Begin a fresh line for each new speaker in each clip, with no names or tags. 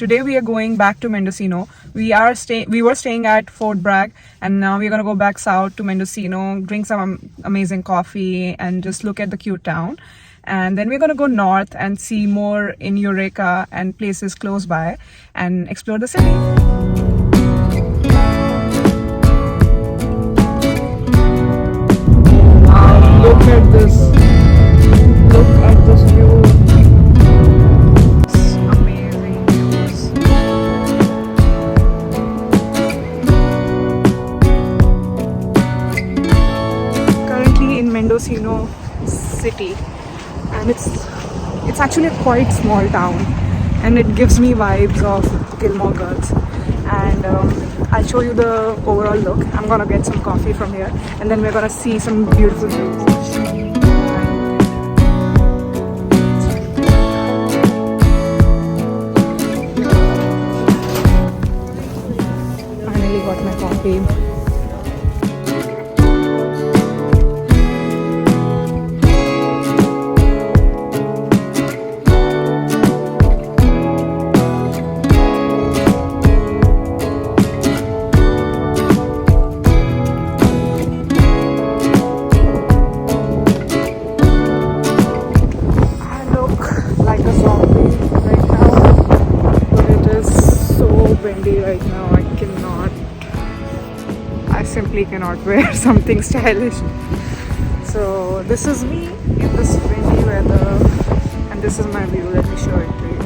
Today we are going back to Mendocino. We were staying at Fort Bragg, and now we're gonna go back south to Mendocino, drink some amazing coffee, and just look at the cute town. And then we're gonna go north and see more in Eureka and places close by, and explore the city. Wow, look at this. Look at this view. It's amazing views. Currently in Mendocino city, and it's actually a quite small town, and it gives me vibes of Gilmore Girls. And I'll show you the overall look. I'm gonna get some coffee from here, and then we're gonna see some beautiful views. Finally got my coffee. Right now I simply cannot wear something stylish. So this is me in this windy weather, and this is my view. Let me show it to you.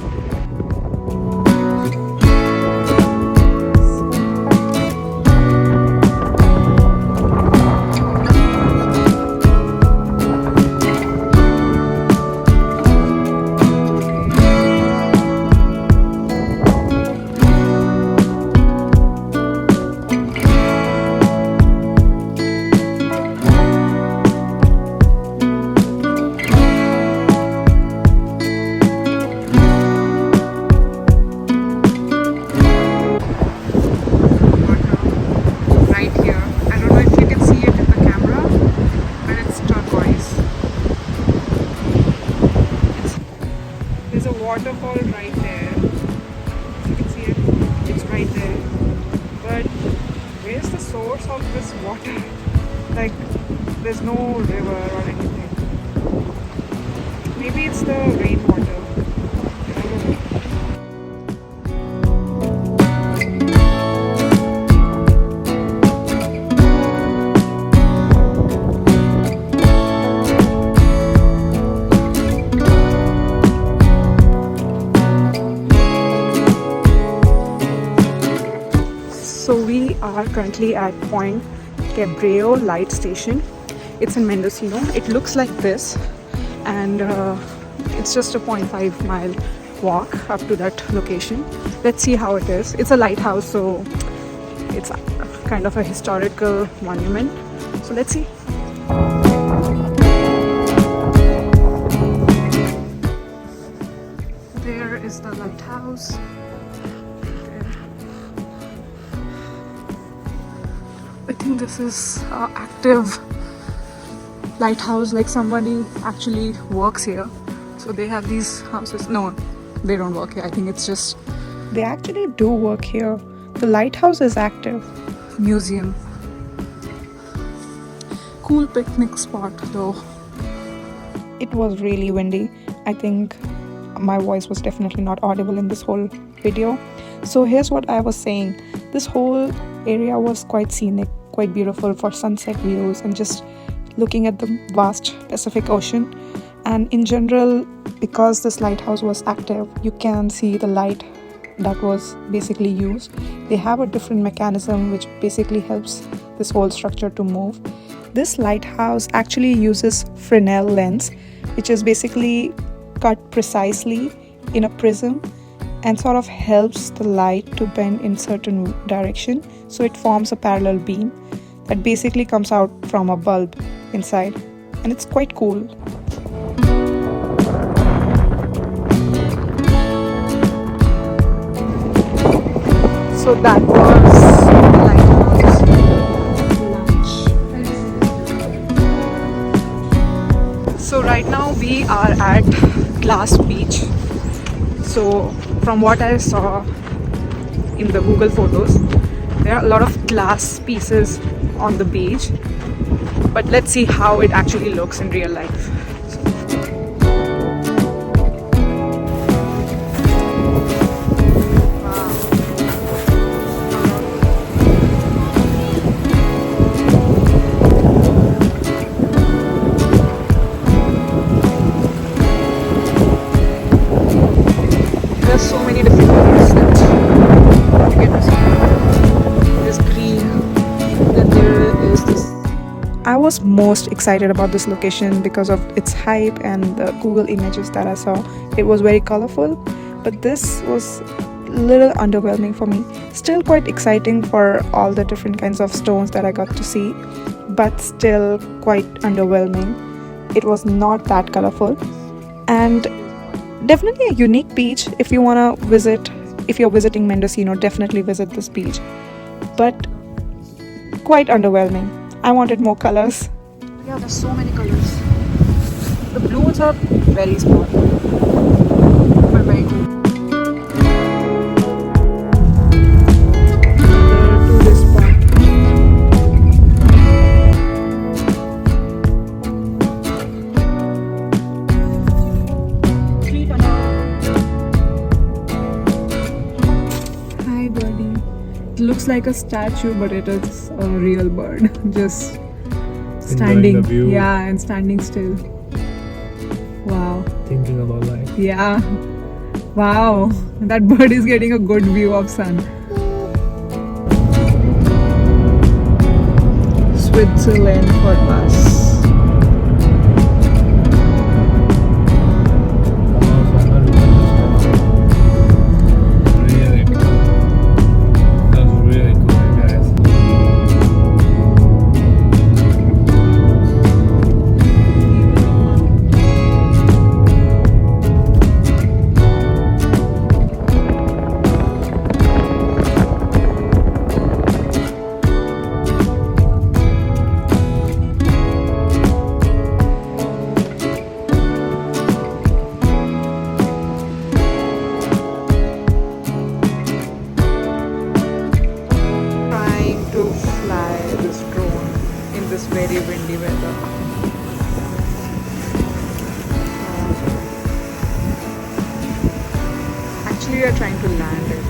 There's a waterfall right there. You can see it. It's right there. But where's the source of this water? Like, there's no river or anything. Maybe it's the rainwater. So we are currently at Point Cabrillo Light Station. It's in Mendocino. It looks like this, and it's just a 0.5 mile walk up to that location. Let's see how it is. It's a lighthouse, so it's kind of a historical monument. So let's see. There is the lighthouse. I think this is an active lighthouse, like somebody actually works here. So they have these houses. No, they don't work here. I think it's just... They actually do work here. The lighthouse is active. Museum. Cool picnic spot though. It was really windy. I think my voice was definitely not audible in this whole video. So here's what I was saying. This whole area was quite scenic, quite beautiful for sunset views and just looking at the vast Pacific Ocean. And in general, because this lighthouse was active, you can see the light that was basically used. They have a different mechanism which basically helps this whole structure to move. This lighthouse actually uses Fresnel lens, which is basically cut precisely in a prism and sort of helps the light to bend in certain direction, so it forms a parallel beam that basically comes out from a bulb inside, and it's quite cool. So that was the lighthouse lunch. So right now we are at Glass Beach. So from what I saw in the Google photos, there are a lot of glass pieces on the beach, but let's see how it actually looks in real life. There's so many different colors that you get to see. There's green, then there is this. I was most excited about this location because of its hype and the Google images that I saw. It was very colorful, but this was a little underwhelming for me. Still quite exciting for all the different kinds of stones that I got to see, but still quite underwhelming. It was not that colorful, and definitely a unique beach. If you want to visit, if you're visiting Mendocino, definitely visit this beach, but quite underwhelming. I wanted more colors. Yeah, there's so many colors. The blue ones are very small, but very cool. To this spot. Hi, birdie. It looks like a statue, but it is a real bird. Just standing.
The view.
Yeah, and standing still. Wow.
Thinking about life.
Yeah. Wow. That bird is getting a good view of sun. Switzerland for us. This very windy weather. Actually, we are trying to land it.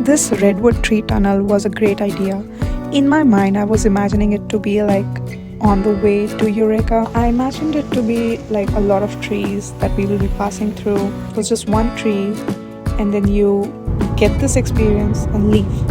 This redwood tree tunnel was a great idea. In my mind, I was imagining it to be like on the way to Eureka. I imagined it to be like a lot of trees that we will be passing through. It was just one tree, and then you get this experience and leave.